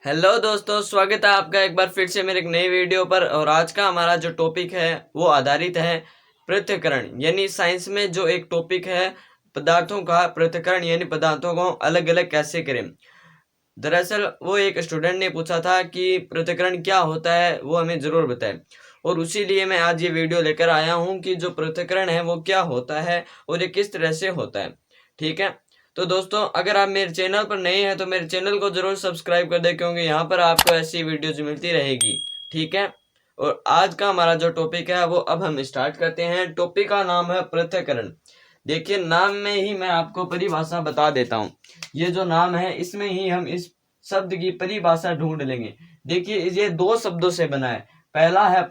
Hello दोस्तों, स्वागत है आपका एक बार फिर से मेरे एक नई वीडियो पर। और आज का हमारा जो टॉपिक है वो आधारित है पृथक्करण, यानी साइंस में जो एक टॉपिक है पदार्थों का पृथक्करण, यानी पदार्थों को अलग अलग कैसे करें। दरअसल वो एक स्टूडेंट ने पूछा था कि पृथक्करण क्या होता है, वो हमें जरूर बताएं। और उसी लिए मैं आज ये वीडियो लेकर आया हूँ कि जो पृथक्करण है वो क्या होता है और ये किस तरह से होता है। ठीक है, तो दोस्तों अगर आप मेरे चैनल पर नए हैं तो मेरे चैनल को जरूर सब्सक्राइब कर दें, क्योंकि यहाँ पर आपको ऐसी वीडियोज मिलती रहेगी। ठीक है, और आज का हमारा जो टॉपिक है वो अब हम स्टार्ट करते हैं। टॉपिक का नाम है पृथक्करण। देखिए, नाम में ही मैं आपको परिभाषा बता देता हूँ। ये जो नाम है इसमें ही हम इस शब्द की परिभाषा ढूंढ लेंगे। देखिए, ये दो शब्दों से बना है। पहला है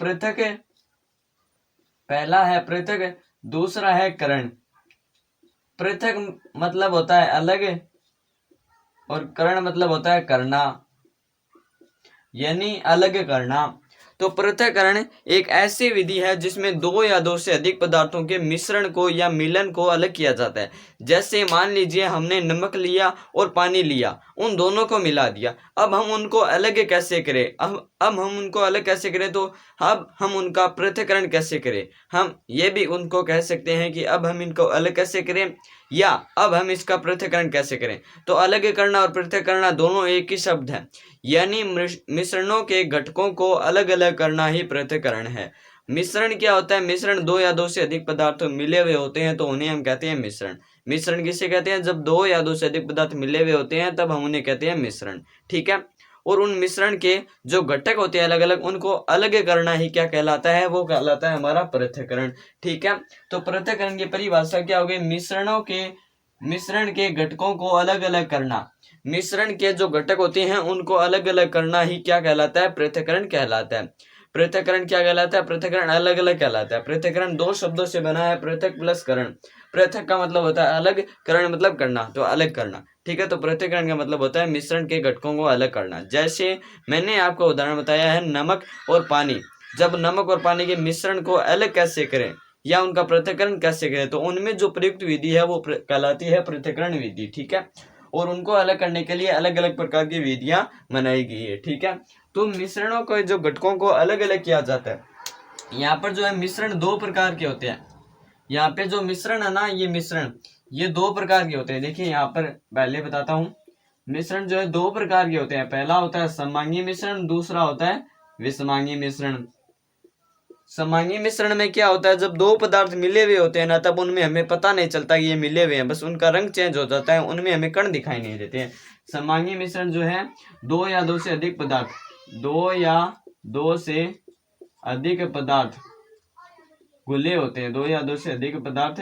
पृथक, दूसरा है करण। पृथक मतलब होता है अलग और करण मतलब होता है करना, यानी अलग करना। तो पृथक्करण एक ऐसी विधि है जिसमें दो या दो से अधिक पदार्थों के मिश्रण को या मिलन को अलग किया जाता है। जैसे मान लीजिए हमने नमक लिया और पानी लिया, उन दोनों को मिला दिया। अब हम उनको अलग कैसे करें? अब हम उनको अलग कैसे करें, तो अब हम उनका पृथक्करण कैसे करें। हम ये भी उनको कह सकते हैं कि अब हम इनको अलग कैसे करें, या अब हम इसका पृथक्करण कैसे करें। तो अलग करना और पृथक करना दोनों एक ही शब्द है, यानी मिश्रणों के घटकों को अलग अलग करना ही पृथक्करण है। मिश्रण क्या होता है? मिश्रण दो या दो से अधिक पदार्थ मिले हुए होते हैं तो उन्हें हम कहते हैं मिश्रण। मिश्रण किसे कहते हैं? जब दो या दो से अधिक पदार्थ मिले हुए होते हैं तब हम उन्हें कहते हैं मिश्रण। ठीक है, और उन मिश्रण के जो घटक होते हैं अलग अलग, उनको अलग करना ही क्या कहलाता है? वो कहलाता है हमारा पृथक्करण। ठीक है, तो पृथक्करण की परिभाषा क्या हो गई? मिश्रण के घटकों को अलग अलग करना। मिश्रण के जो घटक होते हैं उनको अलग अलग करना ही क्या कहलाता है? पृथक्करण कहलाता है। पृथक्करण क्या कहलाता है? पृथक्करण अलग अलग कहलाता है। पृथक्करण दो शब्दों से बना है, पृथक प्लस करण। पृथक का मतलब होता है अलग, करण मतलब करना, तो अलग करना। ठीक है, तो पृथक्करण का मतलब होता है मिश्रण के घटकों को अलग करना। जैसे मैंने आपको उदाहरण बताया है नमक और पानी। जब नमक और पानी के मिश्रण को अलग कैसे करें या उनका पृथक्करण कैसे करें, तो उनमें जो प्रयुक्त विधि है वो कहलाती है पृथक्करण विधि। ठीक है, और उनको अलग करने के लिए अलग अलग प्रकार की विधियां बनाई गई है। ठीक है, तो मिश्रणों को जो घटकों को अलग अलग किया जाता है। यहाँ पर जो है मिश्रण दो प्रकार के होते हैं। यहाँ पे जो मिश्रण है ना, ये मिश्रण ये दो प्रकार के होते हैं। देखिए यहाँ पर पहले बताता हूँ। मिश्रण जो है दो प्रकार के होते हैं। पहला होता है समांगी मिश्रण, दूसरा होता है विषमांगी मिश्रण। समांगी मिश्रण में क्या होता है? जब दो पदार्थ मिले हुए होते हैं ना, तब उनमें हमें पता नहीं चलता कि ये मिले हुए हैं, बस उनका रंग चेंज हो जाता है, उनमें हमें कण दिखाई नहीं देते हैं। समांगी मिश्रण जो है दो या दो से अधिक पदार्थ घुले होते हैं। दो या दो से अधिक पदार्थ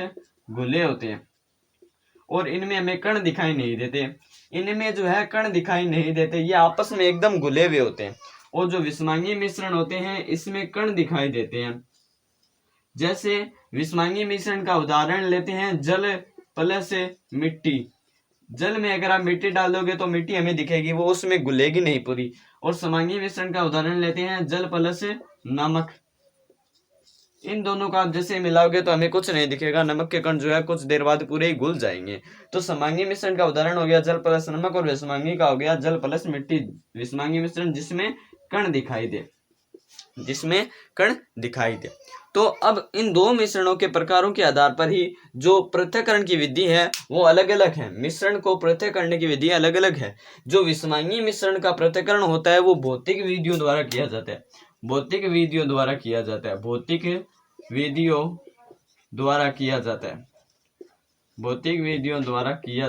घुले होते हैं और इनमें हमें कण दिखाई नहीं देते। इनमें जो है कण दिखाई नहीं देते, ये आपस में एकदम घुले हुए होते हैं। और जो विषमांगी मिश्रण होते हैं इसमें कण दिखाई देते हैं। जैसे विषमांगी मिश्रण का उदाहरण लेते हैं जल प्लस मिट्टी। जल में अगर आप मिट्टी डाल दोगे तो मिट्टी हमें दिखेगी, वो उसमें घुलेगी नहीं पूरी। और समांगी मिश्रण का उदाहरण लेते हैं जल प्लस नमक। इन दोनों का जैसे मिलाओगे तो हमें कुछ नहीं दिखेगा, नमक के कण जो है कुछ देर बाद पूरे ही घुल जाएंगे। तो समांगी मिश्रण का उदाहरण हो गया जल प्लस नमक, और विषमांगी का हो गया जल प्लस मिट्टी। विषमांगी मिश्रण जिसमें कण दिखाई दे। तो अब इन दो मिश्रणों के प्रकारों के आधार पर ही जो पृथक्करण की विधि है वो अलग अलग है। मिश्रण को पृथक करने की विधि अलग अलग है। जो विषमांगी मिश्रण का पृथक्करण होता है वो भौतिक विधियों द्वारा किया जाता है। भौतिक विधियों द्वारा किया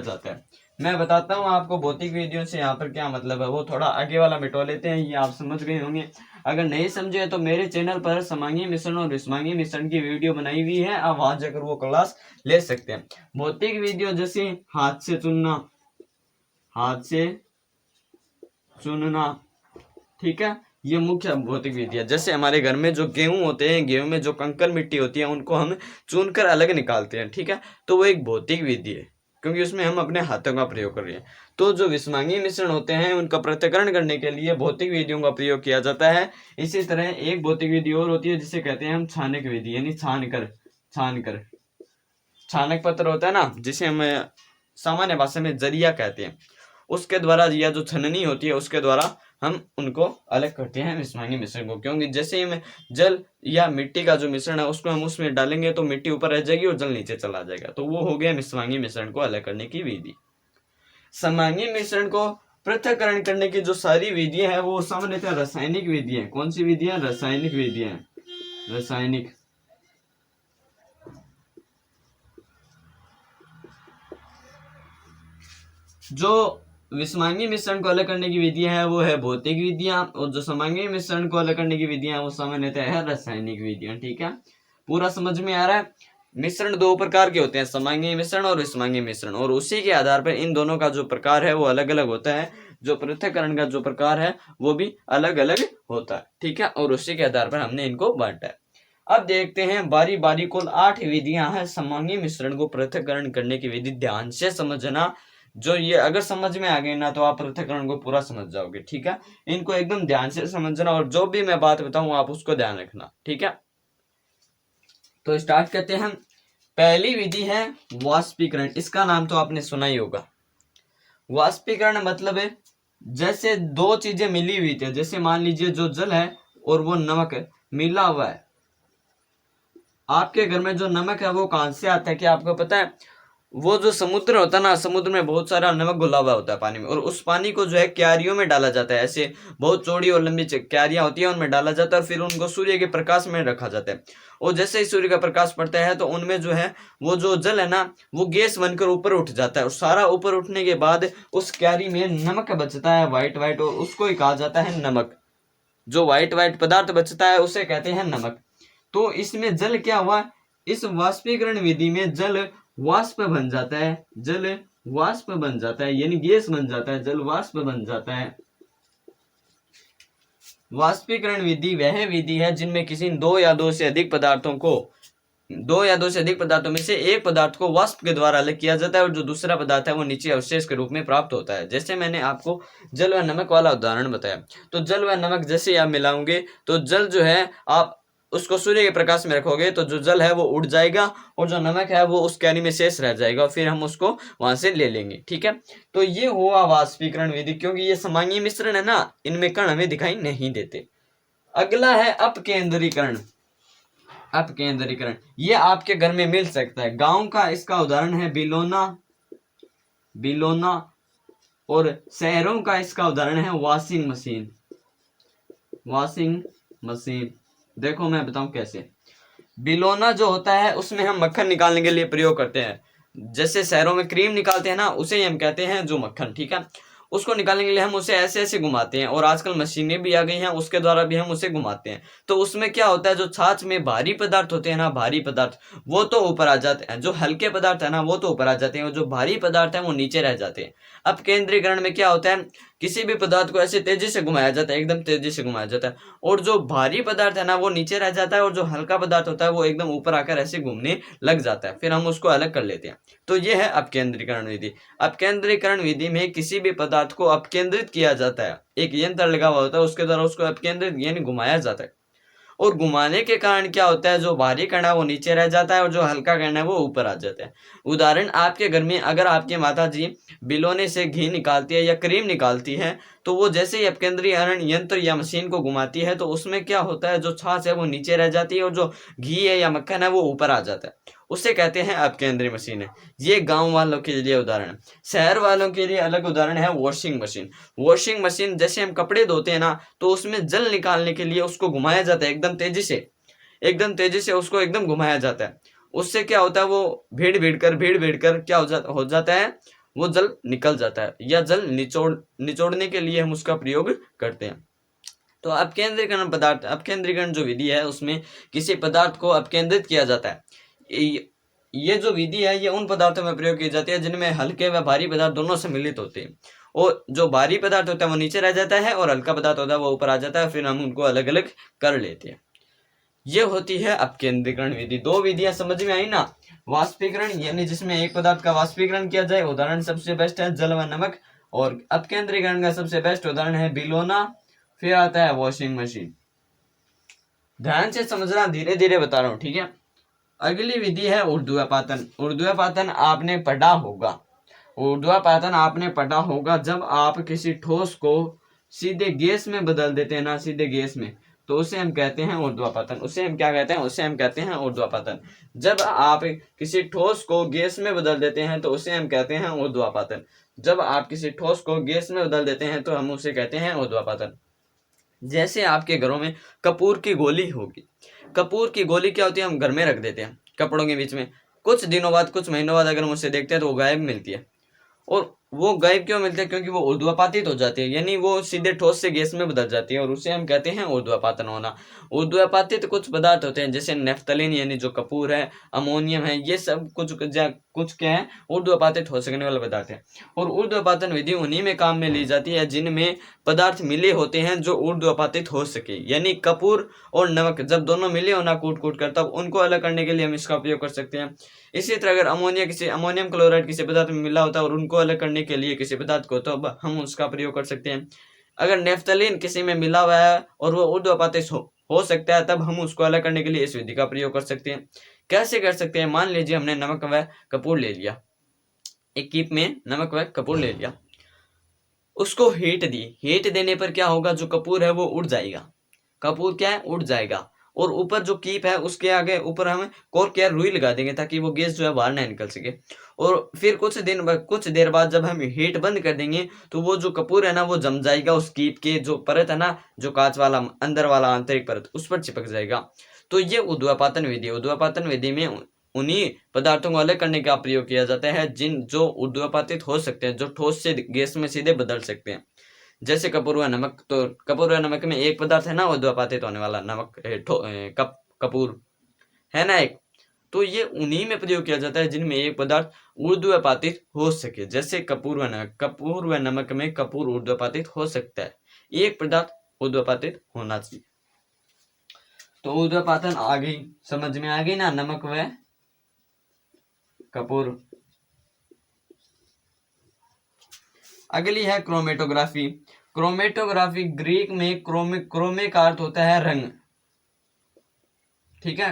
जाता है। मैं बताता हूँ आपको भौतिक विधियों से यहाँ पर क्या मतलब है। वो थोड़ा आगे वाला मिटो लेते हैं, ये आप समझ गए होंगे। अगर नहीं समझे तो मेरे चैनल पर समांगी मिश्रण और विषमांगी मिश्रण की वीडियो बनाई हुई है, आप वहां जाकर वो क्लास ले सकते हैं। भौतिक विधियों जैसे हाथ से चुनना। ठीक है, ये मुख्य भौतिक विधि है। जैसे हमारे घर में जो गेहूं होते हैं, गेहूं में जो कंकड़ मिट्टी होती है उनको हम चुनकर अलग निकालते हैं। ठीक है, तो वो एक भौतिक विधि है, क्योंकि उसमें हम अपने हाथों का प्रयोग कर रहे हैं। तो जो विषमांगी मिश्रण होते हैं उनका पृथक्करण करने के लिए भौतिक विधियों का प्रयोग किया जाता है। इसी तरह एक भौतिक विधि और होती है जिसे कहते हैं हम छानक विधि, यानी छानक पत्र होता है ना, जिसे हम सामान्य भाषा में जरिया कहते हैं। उसके द्वारा या जो छननी होती है उसके द्वारा हम उनको अलग करते हैं मिश्रमांगी मिश्रण को, क्योंकि जैसे ही जल या मिट्टी का जो मिश्रण है उसको हम उसमें डालेंगे तो मिट्टी ऊपर रह जाएगी और जल नीचे चला जाएगा। तो वो हो गया मिश्रमांगी मिश्रण को अलग करने की विधि। सममांगी मिश्रण को पृथक्करण करने की जो सारी विधियां हैं वो सामान्यतः रासायनिक विधि है। कौन सी विधियां? रासायनिक विधियां। रासायनिक। जो विषमांगी मिश्रण को अलग करने की विधियां है वो है भौतिक विधियां, और जो सममांगी मिश्रण को अलग करने की विधियां वो सामान्यतः है रासायनिक विधियां। ठीक है, पूरा समझ में आ रहा है? मिश्रण दो प्रकार के होते हैं, सममांगी मिश्रण और विषमांगी मिश्रण, और उसी के आधार पर इन दोनों का जो प्रकार है वो अलग अलग होता है। जो पृथक्करण का जो प्रकार है वो भी अलग अलग होता है। ठीक है, और उसी के आधार पर हमने इनको बांटा है। अब देखते हैं बारी बारी कुल 8 विधियां हैं सममांगी मिश्रण को पृथक्करण करने की विधि। ध्यान से समझना, जो ये अगर समझ में आ गई ना तो आप पृथक्करण को पूरा समझ जाओगे। ठीक है, इनको एकदम ध्यान से समझना, और जो भी मैं बात बताऊं आप उसको ध्यान रखना। ठीक है, तो स्टार्ट करते हैं। पहली विधि है वाष्पीकरण। इसका नाम तो आपने सुना ही होगा। वाष्पीकरण मतलब है जैसे दो चीजें मिली हुई थी, जैसे मान लीजिए जो जल है और वो नमक है, मिला हुआ है। आपके घर में जो नमक है वो कहां से आता है, क्या आपको पता है? वो जो समुद्र होता है ना, समुद्र में बहुत सारा नमक घुला हुआ होता है पानी में, और उस पानी को जो है क्यारियों में डाला जाता है। ऐसे बहुत चौड़ी और लंबी क्यारियां होती है, उनमें डाला जाता है और फिर उनको सूर्य के प्रकाश में रखा जाता है। और जैसे ही सूर्य का प्रकाश पड़ता है तो उनमें जो है वो जो जल है ना वो गैस बनकर ऊपर उठ जाता है, और सारा ऊपर उठने के बाद उस क्यारी में नमक बचता है व्हाइट व्हाइट, और उसको ही कहा जाता है नमक। जो व्हाइट व्हाइट पदार्थ बचता है उसे कहते हैं नमक। तो इसमें जल क्या हुआ, इस वाष्पीकरण विधि में जल वाष्प बन जाता है, जल वाष्प बन जाता है, यानी गैस बन जाता है, जल वाष्प बन जाता है। वाष्पीकरण विधि वह विधि है जिनमें किसी दो या दो से अधिक पदार्थों में से एक पदार्थ को वाष्प के द्वारा अलग किया जाता है, और जो दूसरा पदार्थ है वो नीचे अवशेष के रूप में प्राप्त होता है। जैसे मैंने आपको जल व नमक वाला उदाहरण बताया, तो जल व नमक जैसे आप मिलाओगे तो जल जो है आप उसको सूर्य के प्रकाश में रखोगे तो जो जल है वो उड़ जाएगा, और जो नमक है वो उस कैरी में शेष रह जाएगा, और फिर हम उसको वहां से ले लेंगे। ठीक है, तो ये हुआ वाष्पीकरण विधि। क्योंकि ये सममांगी मिश्रण है ना, इनमें कण हमें दिखाई नहीं देते। अगला है अपकेंद्रीकरण। अपकेंद्रीकरण ये आपके घर में मिल सकता है। गांव का इसका उदाहरण है बिलोना, और शहरों का इसका उदाहरण है वॉशिंग मशीन। देखो मैं बताऊं कैसे। बिलोना जो होता है उसमें हम मक्खन निकालने के लिए प्रयोग करते हैं। जैसे शहरों में क्रीम निकालते हैं ना, उसे ही हम कहते हैं जो मक्खन। ठीक है, उसको निकालने के लिए हम उसे ऐसे ऐसे घुमाते हैं, और आजकल मशीनें भी आ गई हैं उसके द्वारा भी हम उसे घुमाते हैं। तो उसमें क्या होता है, जो छाछ में भारी पदार्थ होते हैं ना, भारी पदार्थ वो तो ऊपर आ जाते हैं, जो हल्के पदार्थ है ना वो तो ऊपर आ जाते हैं, और जो भारी पदार्थ है वो नीचे रह जाते हैं। अब केंद्रीकरण में क्या होता है, किसी भी पदार्थ को ऐसे तेजी से घुमाया जाता है, एकदम तेजी से घुमाया जाता है, और जो भारी पदार्थ है ना वो नीचे रह जाता है, और जो हल्का पदार्थ होता है वो एकदम ऊपर आकर ऐसे घूमने लग जाता है, फिर हम उसको अलग कर लेते हैं। तो ये है अपकेंद्रीकरण विधि। अपकेंद्रीकरण विधि में किसी भी पदार्थ को अपकेंद्रित किया जाता है, एक यंत्र लगा हुआ होता है उसके द्वारा उसको अपकेंद्रित यानी घुमाया जाता है, और घुमाने के कारण क्या होता है, जो भारी कण है वो नीचे रह जाता है, और जो हल्का कण है वो ऊपर आ जाता है। उदाहरण, आपके घर में अगर आपकी माता जी बिलोने से घी निकालती है या क्रीम निकालती है, तो वो जैसे ही अपकेंद्रीकरण यंत्र या मशीन को घुमाती है तो उसमें क्या होता है, जो छाछ है वो नीचे रह जाती है, और जो घी है या मक्खन है वो ऊपर आ जाता है, उसे कहते हैं अपकेंद्री मशीन है। ये गांव वालों के लिए उदाहरण है। शहर वालों के लिए अलग उदाहरण है वॉशिंग मशीन। जैसे हम कपड़े धोते हैं ना, तो उसमें जल निकालने के लिए उसको घुमाया जाता है एकदम तेजी से उसको एकदम घुमाया जाता है। उससे क्या होता है, वो भीड़ कर क्या हो जाता है, वो जल निकल जाता है, या जल निचोड़ने के लिए हम उसका प्रयोग करते हैं। तो अपकेंद्रीकरण जो विधि है उसमें किसी पदार्थ को अपकेंद्रित किया जाता है। ये जो विधि है ये उन पदार्थों में प्रयोग की जाती है जिनमें हल्के व भारी पदार्थ दोनों सम्मिलित होते हैं, और जो भारी पदार्थ होता है वो नीचे रह जाता है, और हल्का पदार्थ होता है वो ऊपर आ जाता है, फिर हम उनको अलग अलग कर लेते हैं। ये होती है अपकेंद्रीकरण विधि। दो विधियां समझ में आई ना। वाष्पीकरण यानी जिसमें एक पदार्थ का वाष्पीकरण किया जाए, उदाहरण सबसे बेस्ट है जल व नमक, और अपकेंद्रीकरण का सबसे बेस्ट उदाहरण है बिलोना, फिर आता है वॉशिंग मशीन। ध्यान से समझना, धीरे धीरे बता रहा हूँ। ठीक है, अगली विधि है ऊर्ध्वापातन आपने पढ़ा होगा। जब आप किसी ठोस को सीधे गैस में बदल देते हैं ना, सीधे गैस में, तो उसे हम कहते हैं ऊर्ध्वापातन। उसे हम क्या कहते हैं? उसे हम कहते हैं ऊर्ध्वापातन। जब आप किसी ठोस को गैस में बदल देते हैं तो उसे हम कहते हैं ऊर्ध्वापातन। जब आप किसी ठोस को गैस में बदल देते हैं तो हम उसे कहते हैं ऊर्ध्वापातन। जैसे आपके घरों में कपूर की गोली होगी। कपूर की गोली क्या होती है? हम घर में रख देते हैं कपड़ों के बीच में, कुछ दिनों बाद, कुछ महीनों बाद अगर हम उसे देखते हैं तो वो गायब मिलती है। और वो गायब क्यों मिलते हैं? क्योंकि वो ऊर्ध्वापातित हो जाती है, यानी वो सीधे ठोस से गैस में बदल जाती है, और उसे हम कहते हैं ऊर्ध्वापातन होना। ऊर्ध्वापातित कुछ पदार्थ होते हैं जैसे नेफ्थलीन यानी जो कपूर है, अमोनियम है, ये सब कुछ क्या है? ऊर्ध्वापातित हो सकने वाले पदार्थ है। और ऊर्ध्वापातन विधि उन्हीं में काम में ली जाती है जिनमें पदार्थ मिले होते हैं जो ऊर्ध्वापातित हो सके, यानी कपूर और नमक जब दोनों मिले हो ना कूट कूट कर, तब उनको अलग करने के लिए हम इसका उपयोग कर सकते हैं। इसी तरह अगर अमोनियम क्लोराइड किसी पदार्थ में मिला होता है और उनको अलग करने के लिए किसी पदार्थ को, तो अब हम उसका प्रयोग कर सकते हैं। अगर नेफ्थलीन किसी में मिला हुआ है और वो ऊर्ध्वापातित हो सकता है, तब हम उसको अलग करने के लिए इस विधि का प्रयोग कर सकते हैं। कैसे कर सकते हैं? मान लीजिए हमने नमक व कपूर ले लिया, एक कीप में नमक व कपूर ले लिया, उसको हीट दी। हीट देने पर क्या होगा? जो कपूर है वो उड़ जाएगा। कपूर क्या है? उड़ जाएगा। और ऊपर जो कीप है उसके आगे ऊपर हम कॉर्क या रुई लगा देंगे ताकि वो गैस जो है बाहर ना निकल सके। और फिर कुछ देर बाद जब हम हीट बंद कर देंगे तो वो जो कपूर है ना वो जम जाएगा, उस कीप के जो परत है ना, जो कांच वाला अंदर वाला आंतरिक परत, उस पर चिपक जाएगा। तो ये ऊर्ध्वापातन विधि। ऊर्ध्वापातन विधि में उन्हीं पदार्थों को अलग करने का प्रयोग किया जाता है जो ऊर्ध्वापातित हो सकते हैं, जो ठोस से गैस में सीधे बदल सकते हैं। जैसे कपूर व नमक, तो कपूर व नमक में एक पदार्थ है ना ऊर्ध्वापातित होने वाला, नमक कपूर है ना एक, तो ये उन्हीं में प्रयोग किया जाता है जिनमें एक पदार्थ ऊर्ध्वापातित हो सके। जैसे कपूर व नमक में कपूर ऊर्ध्वापातित हो सकता है, एक पदार्थ ऊर्ध्वापातित होना चाहिए। तो ऊर्ध्वापातन आ गई, समझ में आ गई ना, नमक व कपूर। अगली है क्रोमेटोग्राफी। क्रोमेटोग्राफी ग्रीक में क्रोमे का अर्थ होता है रंग, ठीक है।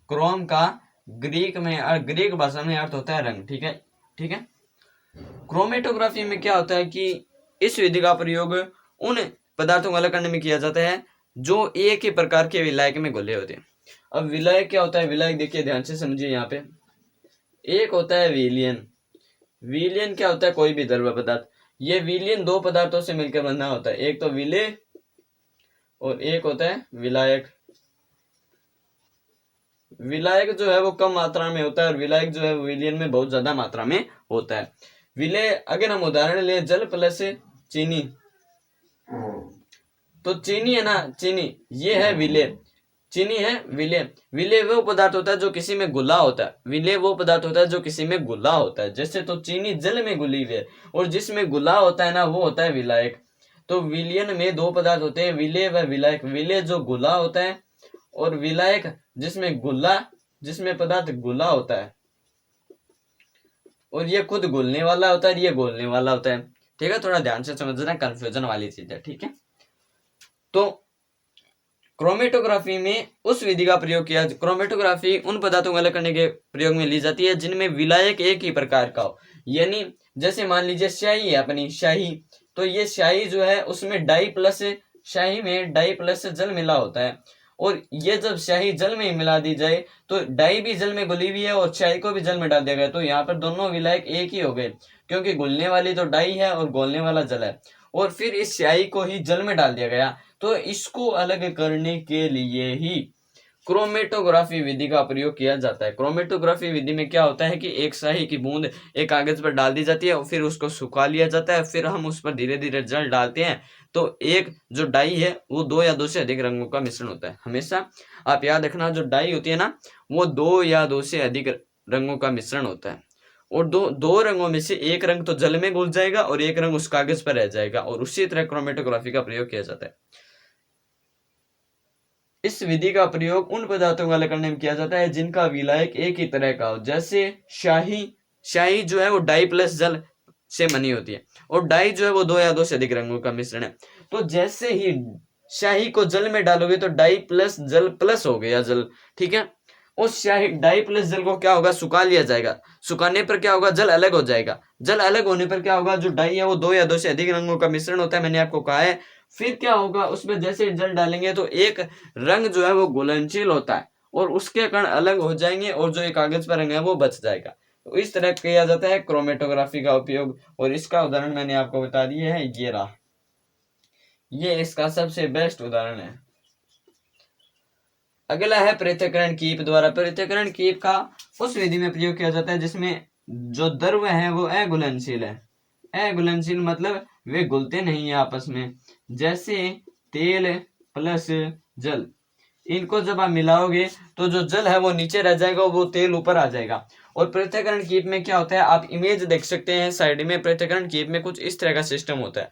क्रोम का ग्रीक भाषा में अर्थ होता है रंग, ठीक है, ठीक है। क्रोमेटोग्राफी में क्या होता है कि इस विधि का प्रयोग उन पदार्थों को अलग करने में किया जाता है जो एक ही प्रकार के विलायक में घुले होते हैं। अब विलायक क्या होता है? विलायक देखिए ध्यान से समझिए, यहाँ पे एक होता है विलियन। विलियन क्या होता है? कोई भी द्रव्य पदार्थ। ये विलियन दो पदार्थों से मिलकर बना होता है, एक तो विलेय और एक होता है विलायक। विलायक जो है वो कम मात्रा में होता है और विलायक जो है वो विलियन में बहुत ज्यादा मात्रा में होता है। विलेय, अगर हम उदाहरण ले जल प्लस चीनी, तो चीनी है ना, चीनी ये है विलेय, चीनी है विलेय। विलेय वो पदार्थ होता है जो किसी में घुला होता है, विलेय वो पदार्थ होता है जो किसी में घुला होता है। जैसे तो चीनी जल में घुली हुई है और जिसमें घुला होता है ना वो होता है विलायक। तो विलियन में दो पदार्थ होते हैं, विलेय व विलायक। विलेय जो घुला होता है और विलायक जिसमें पदार्थ घुला होता है, और ये खुद घुलने वाला होता है, ये घोलने वाला होता है, ठीक है। थोड़ा ध्यान से समझना, कंफ्यूजन वाली चीज है, ठीक है। तो क्रोमेटोग्राफी में उस विधि का प्रयोग किया, क्रोमेटोग्राफी उन पदार्थों को अलग करने के प्रयोग में ली जाती है जिनमें विलायक एक ही प्रकार का हो। यानी जैसे मान लीजिए स्याही है अपनी, स्याही, तो ये स्याही जो है उसमें स्याही में डाई प्लस जल मिला होता है, और ये जब स्याही जल में मिला दी जाए तो डाई भी जल में घुली हुई है और स्याही को भी जल में डाल दिया गया, तो यहाँ पर दोनों विलायक एक ही हो गए, क्योंकि घुलने वाली तो डाई है और घोलने वाला जल है, और फिर इस स्याही को ही जल में डाल दिया गया। तो इसको अलग करने के लिए ही क्रोमेटोग्राफी विधि का प्रयोग किया जाता है। क्रोमेटोग्राफी विधि में क्या होता है कि एक स्याही की बूंद एक कागज पर डाल दी जाती है और फिर उसको सुखा लिया जाता है, फिर हम उस पर धीरे धीरे जल डालते हैं, तो एक जो डाई है वो दो या दो से अधिक रंगों का मिश्रण होता है। हमेशा आप याद रखना, जो डाई होती है ना वो दो या दो से अधिक रंगों का मिश्रण होता है, और दो रंगों में से एक रंग तो जल में घुल जाएगा और एक रंग उस कागज पर रह जाएगा, और उसी तरह क्रोमेटोग्राफी का प्रयोग किया जाता है। इस विधि का प्रयोग उन पदार्थों को अलग करने में किया जाता है जिनका विलायक एक ही तरह का हो। जैसे स्याही जो है वो डाई प्लस जल से बनी होती है, और डाई जो है वो दो या दो से अधिक रंगों का मिश्रण है। तो जैसे ही स्याही को जल में डालोगे तो डाई प्लस जल प्लस हो गया जल, ठीक है। उस स्याही डाई प्लस जल को क्या होगा, सुखा लिया जाएगा। सुखाने पर क्या होगा, जल अलग हो जाएगा। जल अलग होने पर क्या होगा, जो डाई है वो दो या दो से अधिक रंगों का मिश्रण होता है, मैंने आपको कहा है। फिर क्या होगा, उसमें जैसे जल डालेंगे तो एक रंग जो है वो घुलनशील होता है और उसके कण अलग हो जाएंगे और जो एक कागज पर रंग है वो बच जाएगा। तो इस तरह किया जाता है क्रोमेटोग्राफी का उपयोग, और इसका उदाहरण मैंने आपको बता दिया है, ये रहा, ये इसका सबसे बेस्ट उदाहरण है। अगला है पृथक्करण कीप द्वारा। पृथक्करण कीप का उस विधि में प्रयोग किया जाता है जिसमें जो द्रव्य है वो अघुलनशील है। अघुलनशील मतलब वे घुलते नहीं है आपस में, जैसे तेल प्लस जल। इनको जब आप मिलाओगे तो जो जल है वो नीचे रह जाएगा, वो तेल ऊपर आ जाएगा। और पृथक्करण कीप में क्या होता है, आप इमेज देख सकते हैं साइड में। पृथक्करण कीप में कुछ इस तरह का सिस्टम होता है।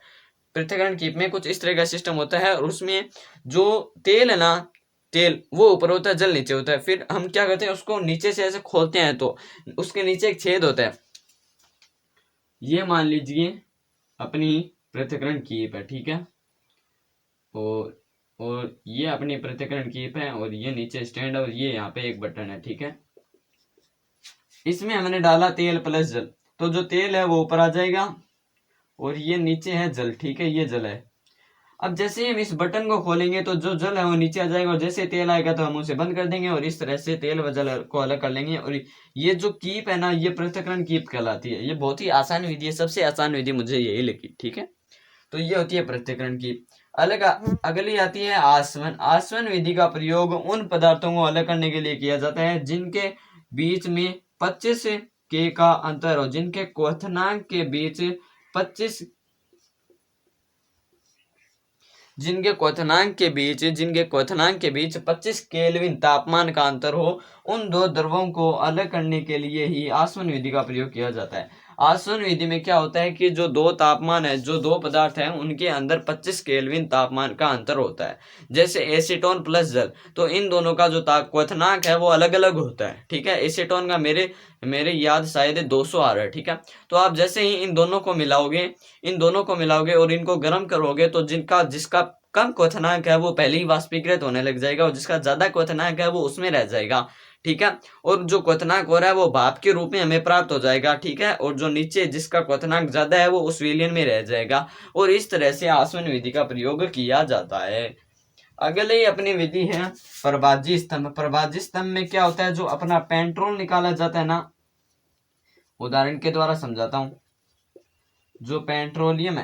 पृथक्करण कीप में कुछ इस तरह का सिस्टम होता है, और उसमें जो तेल है ना, तेल वो ऊपर होता है, जल नीचे होता है। फिर हम क्या करते हैं, उसको नीचे से ऐसे खोलते हैं तो उसके नीचे एक छेद होता है। ये मान लीजिए अपनी पृथक्करण कीप है, ठीक है। और ये अपनी पृथक्करण कीप है, और ये नीचे स्टैंड है, और ये यहाँ पे एक बटन है, ठीक है। इसमें हमने डाला तेल प्लस जल, तो जो तेल है वो ऊपर आ जाएगा और ये नीचे है जल, ठीक है, ये जल है। अब जैसे हम इस बटन को खोलेंगे तो जो जल है वो नीचे आ जाएगा, और जैसे तेल आएगा तो हम उसे बंद कर देंगे, और इस तरह से तेल व जल को अलग कर लेंगे। और ये जो कीप है ना, ये पृथक्करण कीप कहलाती है। ये बहुत ही आसान विधि है, सबसे आसान विधि मुझे यही लगी, ठीक है। तो ये होती है पृथक्करण कीप। अलग अगली आती है आसवन। आसवन विधि का प्रयोग उन पदार्थों को अलग करने के लिए किया जाता है जिनके बीच में 25 के का अंतर हो, जिनके क्वथनांक के बीच 25 जिनके क्वथनांक के बीच 25 केल्विन तापमान का अंतर हो, उन दो द्रवों को अलग करने के लिए ही आसवन विधि का प्रयोग किया जाता है। आसवन विधि में क्या होता है कि जो दो तापमान है, जो दो पदार्थ हैं, उनके अंदर 25 केल्विन तापमान का अंतर होता है। जैसे एसीटोन प्लस जल, तो इन दोनों का जो क्वथनांक है वो अलग अलग होता है, ठीक है। एसीटोन का मेरे याद शायद 200 आ रहा है, ठीक है। तो आप जैसे ही इन दोनों को मिलाओगे और इनको गर्म करोगे तो जिसका कम क्वथनांक है वो पहले ही वाष्पीकृत होने लग जाएगा, और जिसका ज्यादा क्वथनांक है वो उसमें रह जाएगा, ठीक है। और जो क्वथनांक हो रहा है वो भाप के रूप में हमें प्राप्त हो जाएगा, ठीक है। और जो नीचे जिसका क्वथनांक ज्यादा है वो उस विलयन में रह जाएगा, और इस तरह से आसवन विधि का प्रयोग किया जाता है। अगले अपनी विधि है प्रभाज्य स्तंभ। प्रभाज्य स्तंभ में क्या होता है, जो अपना पेट्रोल निकाला जाता है ना, उदाहरण के द्वारा समझाता हूँ। जो पेट्रोलियम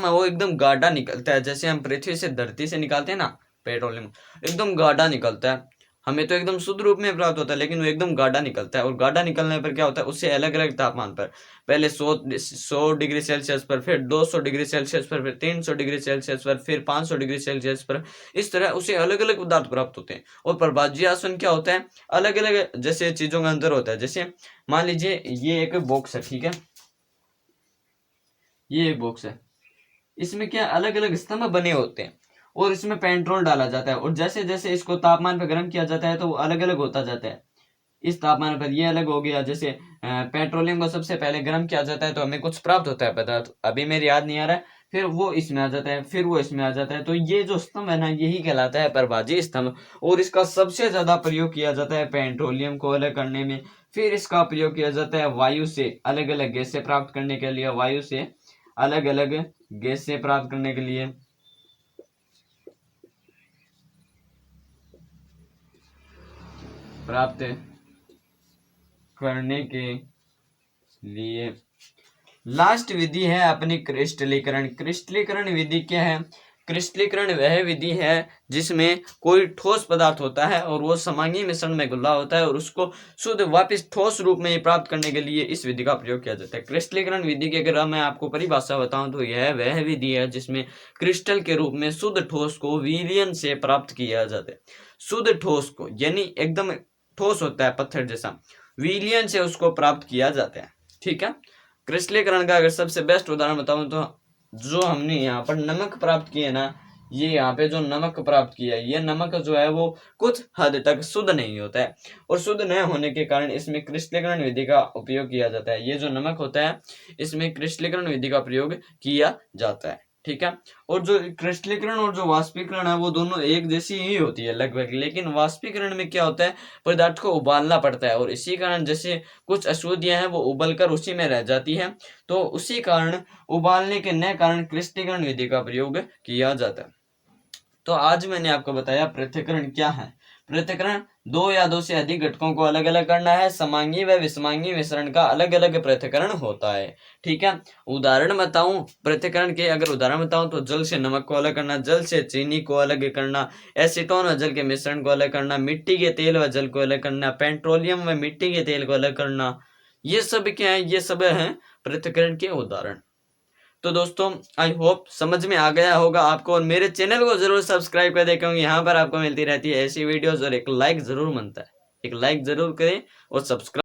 है वो एकदम गाढ़ा निकलता है, जैसे हम पृथ्वी से धरती से निकालते हैं ना पेट्रोलियम, एकदम गाढ़ा निकलता है। हमें तो एकदम शुद्ध रूप में प्राप्त होता है, लेकिन वो एकदम गाढ़ा निकलता है। और गाढ़ा निकलने पर क्या होता है, उससे अलग अलग तापमान पर, पहले 100 डिग्री सेल्सियस पर, फिर 200 डिग्री सेल्सियस पर, फिर 300 डिग्री सेल्सियस पर, फिर 500 डिग्री सेल्सियस पर, इस तरह उसे अलग अलग पदार्थ प्राप्त होते हैं। और प्रभाज्य आसवन क्या होता है, अलग अलग जैसे चीजों का अंतर होता है। जैसे मान लीजिए ये एक बॉक्स है, ठीक है, ये एक बॉक्स है, इसमें क्या अलग अलग स्तंभ बने होते हैं, और इसमें पेट्रोल डाला जाता है, और जैसे जैसे इसको तापमान पर गर्म किया जाता है तो वो अलग अलग होता जाता है। इस तापमान पर ये अलग हो गया, जैसे पेट्रोलियम को सबसे पहले गर्म किया जाता है तो हमें कुछ प्राप्त होता है पदार्थ, अभी मेरे याद नहीं आ रहा है, फिर वो इसमें आ जाता है, फिर वो इसमें आ जाता है। तो ये जो स्तंभ है ना, यही कहलाता है प्रभाज्य स्तंभ, और इसका सबसे ज्यादा प्रयोग किया जाता है पेट्रोलियम को अलग करने में। फिर इसका प्रयोग किया जाता है वायु से अलग अलग गैस से प्राप्त करने के लिए, वायु से अलग अलग गैस से प्राप्त करने के लिए। प्राप्त करने के लिए लास्ट विधि है अपनी क्रिस्टलीकरण। क्रिस्टलीकरण विधि क्या है, क्रिस्टलीकरण वह विधि है जिसमें कोई ठोस पदार्थ होता है और वो समांगी मिश्रण में घुला होता है, और उसको शुद्ध वापस ठोस रूप में प्राप्त करने के लिए इस विधि का प्रयोग किया जाता है। क्रिस्टलीकरण विधि की अगर मैं आपको परिभाषा बताऊं तो यह वह विधि है जिसमें क्रिस्टल के रूप में शुद्ध ठोस को विलयन से प्राप्त किया जाता है। शुद्ध ठोस को यानी एकदम ठोस होता है पत्थर जैसा, विलयन से उसको प्राप्त किया जाता है, ठीक है। क्रिस्टलीकरण का अगर सबसे बेस्ट उदाहरण बताऊं तो जो हमने यहाँ पर नमक प्राप्त किया ना, ये यहाँ पे जो नमक प्राप्त किया है, ये नमक जो है वो कुछ हद तक शुद्ध नहीं होता है, और शुद्ध न होने के कारण इसमें क्रिस्टलीकरण विधि का उपयोग किया जाता है। ये जो नमक होता है इसमें क्रिस्टलीकरण विधि का प्रयोग किया जाता है। ठीक है। और जो क्रिस्टलीकरण और जो वाष्पीकरण है वो दोनों एक जैसी ही होती है लगभग, लेकिन वाष्पीकरण में क्या होता है, पदार्थ को उबालना पड़ता है और इसी कारण जैसे कुछ अशुद्धियां हैं वो उबलकर उसी में रह जाती है, तो उसी कारण उबालने के न कारण क्रिस्टलीकरण विधि का प्रयोग किया जाता है। तो आज मैंने आपको बताया पृथक्करण क्या है। पृथक्करण दो या दो से अधिक घटकों को अलग अलग करना है। समांगी व विषमांगी मिश्रण का अलग अलग पृथक्करण होता है। ठीक है, उदाहरण बताऊं पृथक्करण के, अगर उदाहरण बताऊं तो जल से नमक को अलग करना, जल से चीनी को अलग करना, एसीटोन व जल के मिश्रण को अलग करना, मिट्टी के तेल व जल को अलग करना, पेट्रोलियम व मिट्टी के तेल को अलग करना, ये सब क्या है, ये सब है पृथक्करण के उदाहरण। तो दोस्तों आई होप समझ में आ गया होगा आपको, और मेरे चैनल को जरूर सब्सक्राइब कर दें क्योंकि यहाँ पर आपको मिलती रहती है ऐसी वीडियोस, और एक लाइक जरूर बनता है, एक लाइक जरूर करें और सब्सक्राइब